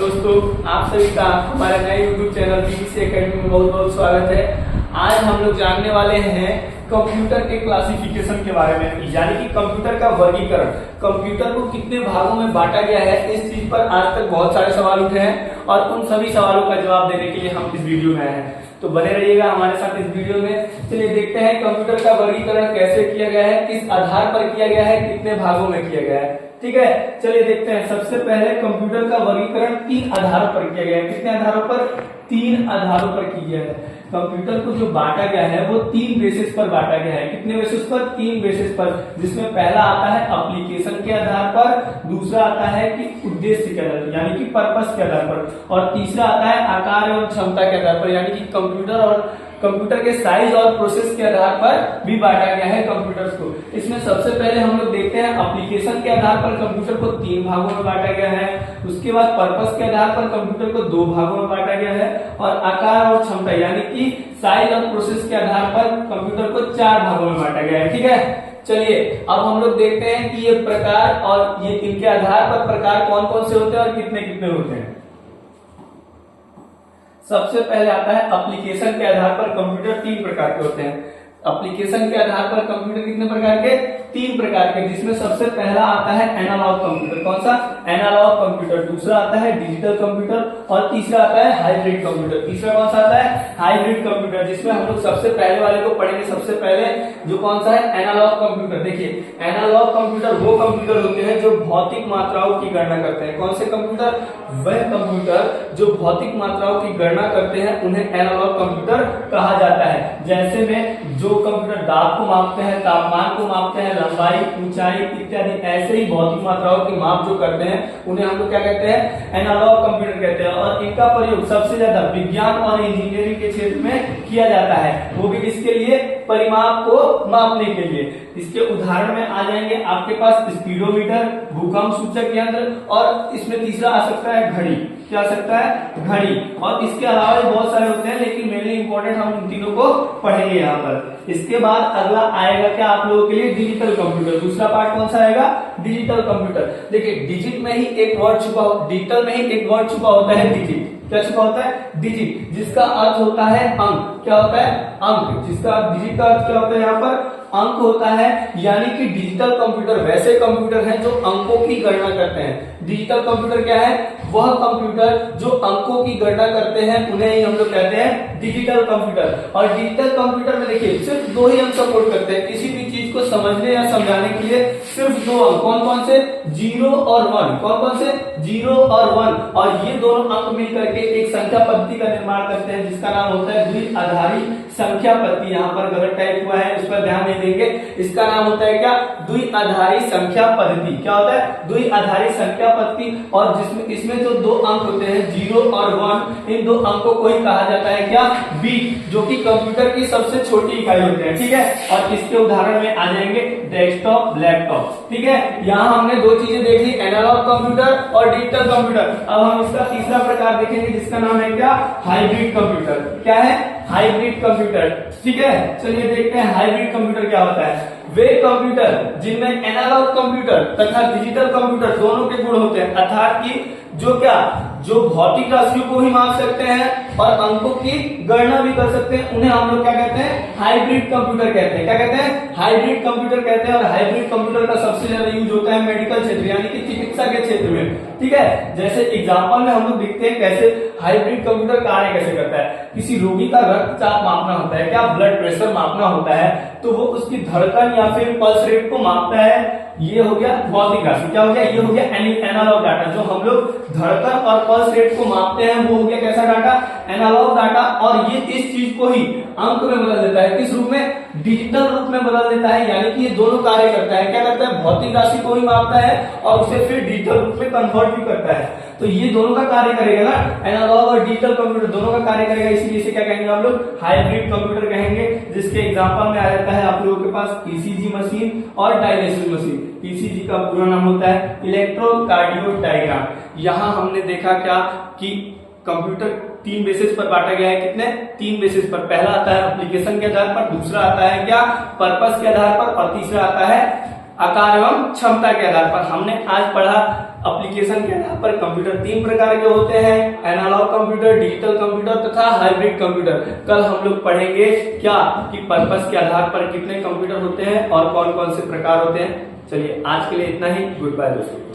दोस्तों, आप सभी का हमारे नए यूट्यूब चैनल पीवीसी एकेडमी में बहुत बहुत स्वागत है। आज हम लोग जानने वाले हैं कंप्यूटर के क्लासिफिकेशन के बारे में, यानी कि कंप्यूटर का वर्गीकरण। कंप्यूटर को कितने भागों में बांटा गया है, इस चीज पर आज तक बहुत सारे सवाल उठे हैं और उन सभी सवालों का जवाब देने के लिए हम इस वीडियो में आए हैं। तो बने रहिएगा हमारे साथ इस वीडियो में। चलिए देखते हैं कंप्यूटर का वर्गीकरण कैसे किया गया है, किस आधार पर किया गया है, कितने भागों में किया गया है। ठीक है, चलिए देखते हैं। सबसे पहले कंप्यूटर का वर्गीकरण 3 आधारों पर किया गया है। कितने आधारों पर? 3 आधारों पर किया गया है। कंप्यूटर को जो बांटा गया है वो 3 बेसिस पर बांटा गया है। कितने बेसिस पर? 3 बेसिस पर, जिसमें पहला आता है एप्लीकेशन के आधार पर, दूसरा आता है कि उद्देश्य के आधार पर यानी कि पर्पस के आधार पर, और तीसरा आता है आकार एवं क्षमता के आधार पर यानी कि कंप्यूटर के साइज और प्रोसेस के आधार पर भी बांटा गया है कंप्यूटर्स को। इसमें सबसे पहले हम लोग देखते हैं एप्लीकेशन के आधार पर कंप्यूटर को 3 भागों में बांटा गया है। उसके बाद पर्पस के आधार पर कंप्यूटर को 2 भागों में बांटा गया है, और आकार और क्षमता यानी कि साइज और प्रोसेस के आधार पर कंप्यूटर को 4 भागों में बांटा गया है। ठीक है, चलिए अब हम लोग देखते हैं कि ये प्रकार और ये इनके आधार पर प्रकार कौन कौन से होते हैं और कितने कितने होते हैं। सबसे पहले आता है एप्लीकेशन के आधार पर कंप्यूटर 3 प्रकार के होते हैं। एप्लीकेशन के आधार पर कंप्यूटर कितने प्रकार के? 3 प्रकार के, जिसमें सबसे पहला आता है एनालॉग कंप्यूटर। कौन सा? Analogue computer. दूसरा आता है डिजिटल कंप्यूटर, और तीसरा आता है हाइब्रिड कंप्यूटर। तीसरा कौन सा आता है? हाइब्रिड कंप्यूटर, जिसमें हम लोग सबसे पहले वाले को पढ़ेंगे। सबसे पहले जो कौन सा है? Analogue computer. देखिए, एनालॉग कंप्यूटर वो कंप्यूटर होते हैं जो भौतिक मात्राओं की गणना करते हैं। कौन से कंप्यूटर? वह कंप्यूटर जो भौतिक मात्राओं की गणना करते हैं उन्हें एनालॉग कंप्यूटर कहा जाता है। जैसे में जो कंप्यूटर दाब को मापते हैं, तापमान को मापते हैं, लंबाई, ऊंचाई इत्यादि, ऐसे ही भौतिक मात्राओं की माप जो करते हैं उन्हें हम लोग क्या कहते हैं? एनालॉग कंप्यूटर कहते हैं। और इनका प्रयोग सबसे ज्यादा विज्ञान और इंजीनियरिंग के क्षेत्र में किया जाता है, वो भी किसके लिए? परिमाप को मापने के लिए। इसके उदाहरण में आ जाएंगे आपके पास स्पीडोमीटर, भूकंप सूचक यंत्र, और इसमें तीसरा आ सकता है घड़ी। क्या आ सकता है? घड़ी। और इसके अलावा भी बहुत सारे होते हैं, लेकिन मेनली इंपॉर्टेंट हम इन तीनों को पढ़ेंगे यहाँ पर। इसके बाद अगला आएगा क्या आप लोगों के लिए? Digital computer. दूसरा पार्ट कौन सा आएगा? Digital computer. देखिए, डिजिट में ही एक वर्ड छुपा हो, डिजिटल में ही एक वर्ड छुपा होता है डिजिट। क्या छुपा होता है? डिजिट, जिसका अर्थ होता है अंक। क्या होता है? अंक। जिसका डिजिट का अर्थ क्या होता है? यहाँ पर अंक होता है, यानी कि डिजिटल कंप्यूटर वैसे कंप्यूटर हैं जो अंकों की गणना करते हैं। डिजिटल कंप्यूटर क्या है? वह कंप्यूटर जो अंकों की गणना करते हैं उन्हें ही हम लोग कहते हैं डिजिटल कंप्यूटर। और डिजिटल कंप्यूटर में देखिए सिर्फ 2 ही अंक सपोर्ट करते हैं। किसी भी चीज को समझने या समझाने के लिए सिर्फ 2 अंक। कौन कौन से? 0 और 1। कौन कौन से? 0 और 1। और ये दोनों अंक मिलकर के एक संख्या पद्धति का निर्माण करते हैं, जिसका नाम होता है द्विआधारी संख्या पद्धति। यहाँ पर गलत टाइप हुआ है, उस पर ध्यान नहीं देंगे। इसका नाम होता है क्या? द्विआधारी संख्या पद्धति। क्या होता है? द्विआधारी संख्या पद्धति। और जिसमें इसमें जो 2 अंक होते हैं 0 और 1, इन 2 अंकों को ही कहा जाता है क्या? बीट, जो कि कंप्यूटर की सबसे छोटी इकाई होते हैं। ठीक है, और इसके उदाहरण में आ जाएंगे डेस्कटॉप, लैपटॉप। ठीक है, यहाँ हमने 2 चीजें देख ली, एनालॉग कंप्यूटर और डिजिटल कंप्यूटर। अब हम इसका तीसरा प्रकार देखेंगे, जिसका नाम है क्या? Hybrid computer. क्या है? Hybrid computer. ठीक है, चलिए देखते हैं हाइब्रिड कंप्यूटर क्या होता है। वे कंप्यूटर जिनमें एनालॉग कंप्यूटर तथा डिजिटल कंप्यूटर दोनों के गुण होते हैं, अर्थात कि जो भौतिक राशियों को ही माप सकते हैं और अंकों की गणना भी कर सकते हैं, उन्हें हम लोग क्या कहते हैं? हाइब्रिड कंप्यूटर कहते हैं। क्या कहते हैं? हाइब्रिड कंप्यूटर कहते हैं। और हाइब्रिड कंप्यूटर का सबसे ज्यादा यूज होता है मेडिकल क्षेत्र यानी कि चिकित्सा के क्षेत्र में। ठीक है, जैसे एग्जाम्पल में हम लोग देखते हैं कैसे हाइब्रिड कंप्यूटर कार्य कैसे करता है। किसी रोगी का रक्तचाप मापना होता है, क्या ब्लड प्रेशर मापना होता है, तो वो उसकी धड़कन या फिर पल्स रेट को मापता है। ये हो गया भौतिक राशि। क्या हो गया? ये हो गया एनालॉग डाटा। जो हम लोग धड़कन और पल्स रेट को मापते हैं वो हो गया कैसा डाटा? Analogue data. और ये इस चीज को ही अंक में बदल देता है। किस रूप में? डिजिटल रूप में बदल देता है। यानी कि ये दोनों कार्य करता है। क्या करता है? भौतिक राशि को ही मापता है और उसे फिर डिजिटल रूप में कन्वर्ट भी करता है। तो ये दोनों का कार्य करेगा ना, एनालॉग और डिजिटल कंप्यूटर दोनों का कार्य करेगा। इसीलिए इसे क्या कहेंगे हम लोग? हाइब्रिड कंप्यूटर कहेंगे। जिसके एग्जांपल में आ जाता है आप लोगों के पास ईसीजी मशीन और डायलिसिस मशीन। ईसीजी का पूरा नाम होता है इलेक्ट्रोकार्डियोडायग्राम। यहाँ हमने देखा क्या कि कंप्यूटर 3 बेसिस पर बांटा गया है। कितने? 3 बेसिस पर। पहला आता है एप्लीकेशन के आधार पर, दूसरा आता है क्या? पर्पस के आधार पर, और तीसरा आता है आकार एवं क्षमता के आधार पर। हमने आज पढ़ा एप्लीकेशन के आधार पर कंप्यूटर 3 प्रकार के होते हैं, एनालॉग कंप्यूटर, डिजिटल कंप्यूटर तथा हाइब्रिड कंप्यूटर। कल हम लोग पढ़ेंगे क्या कि पर्पस के आधार पर कितने कंप्यूटर होते हैं और कौन कौन से प्रकार होते हैं। चलिए आज के लिए इतना ही। गुड बाय दोस्तों।